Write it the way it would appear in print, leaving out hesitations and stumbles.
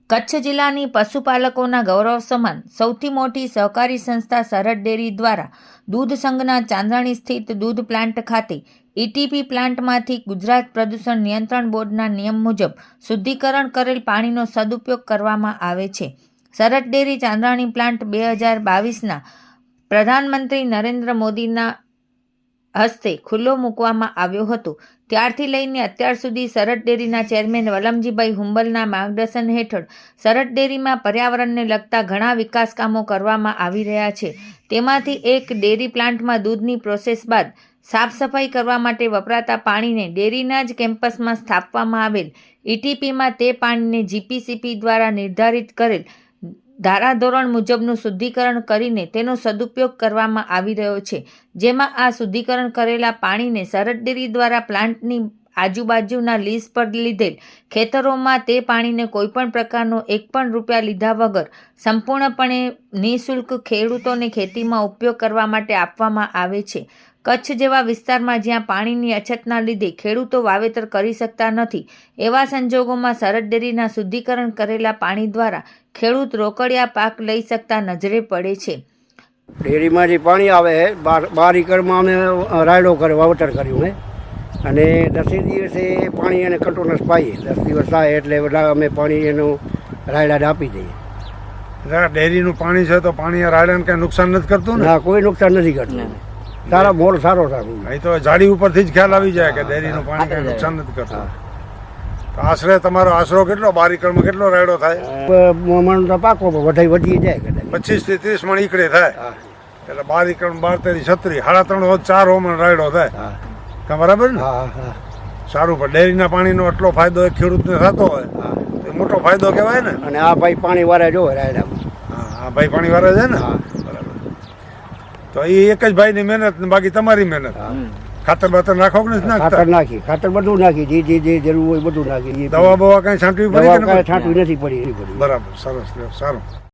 કચ્છ જિલ્લાની પશુપાલકોના ગૌરવ સમાન સૌથી મોટી સહકારી સંસ્થા સરહદ ડેરી દ્વારા દૂધ સંઘના ચાંદ્રાણી સ્થિત દૂધ પ્લાન્ટ ખાતે ઈટીપી પ્લાન્ટમાંથી ગુજરાત પ્રદૂષણ નિયંત્રણ બોર્ડના નિયમ મુજબ શુદ્ધિકરણ કરેલ પાણીનો સદુપયોગ કરવામાં આવે છે. સરહદ ડેરી ચાંદ્રાણી પ્લાન્ટ 2022ના પ્રધાનમંત્રી નરેન્દ્ર મોદીના હસ્તે ખુલ્લો મૂકવામાં આવ્યો હતો. ત્યારથી લઈને અત્યાર સુધી સરહદ ડેરીના ચેરમેન વલમજીભાઈ હુંબલના માર્ગદર્શન હેઠળ સરહદ ડેરીમાં પર્યાવરણને લગતા ઘણા વિકાસ કામો કરવામાં આવી રહ્યા છે. તેમાંથી એક ડેરી પ્લાન્ટમાં દૂધની પ્રોસેસ બાદ સાફ સફાઈ કરવા માટે વપરાતા પાણીને ડેરીના જ કેમ્પસમાં સ્થાપવામાં આવેલ ઈટીપીમાં તે પાણીને જીપીસીપી દ્વારા નિર્ધારિત કરેલ ધારાધોરણ મુજબનું શુદ્ધિકરણ કરીને તેનો સદુપયોગ કરવામાં આવી રહ્યો છે. જેમાં આ શુદ્ધિકરણ કરેલા પાણીને સરહદ ડેરી દ્વારા પ્લાન્ટની આજુબાજુના લીઝ પર લીધેલ ખેતરોમાં તે પાણીને કોઈપણ પ્રકારનો એક પણ રૂપિયા લીધા વગર સંપૂર્ણપણે નિઃશુલ્ક ખેડૂતોને ખેતીમાં ઉપયોગ કરવા માટે આપવામાં આવે છે. કચ્છ જેવા વિસ્તારમાં જ્યાં પાણીની અછતના લીધે ખેડૂતો વાવેતર કરી શકતા નથી, એવા સંજોગોમાં સરહદ ડેરીના શુદ્ધિકરણ કરેલા પાણી દ્વારા ખેડૂત રોકડિયા પાક લઈ શકતા નજરે પડે છે. ડેરીમાંથી પાણી આવે છે 12 એકરમાં અમે રાયડો કર્યો, વાવેતર કર્યું છે અને 10 દિવસે પાણી એને કન્ટિન્યુઅસ પાઈએ. 10 દિવસ થાય એટલે બધા અમે પાણી એનું રાયડાને આપી દઈએ. ડેરીનું પાણી છે તો પાણી રાયડાને કંઈ નુકસાન નથી કરતું ને? ના, કોઈ નુકસાન નથી કરતું. સારા મોલ સારો સારું. એ તો જાડી ઉપરથી જ ખ્યાલ આવી જાય કે ડેરીનું પાણી કંઈ નુકસાન નથી કરતું. તો આશરે તમારો આશરો કેટલો 12 એકરમાં કેટલો રાયડો થાય? મણ તો પાકો વધી જાય કદાચ 25 થી 30 મણ ઈકડે થાય. એટલે 12 એકર 12 36 3.5 4 મણ રાયડો થાય. બરાબર ને? સારું. પણ ડેરીના પાણીનો એટલો ફાયદો ખેડૂતને થતો હોય તો મોટો ફાયદો કહેવાય ને. અને આ ભાઈ પાણી વાળા જો રાયડામાં. હા, ભાઈ પાણી વાળા છે ને. બરાબર. તો એ એક જ ભાઈની મહેનત ને બાકી તમારી મહેનત. ખાતર બાતર નાખો કે નથી નાખતા? ખાતર નાખી, ખાતર બધું નાખી, જે જરૂર હોય બધું નાખી. દવા બવા કઈ છાંટવી પડી? છાંટવી નથી પડી. બરાબર. સરસ. સારું.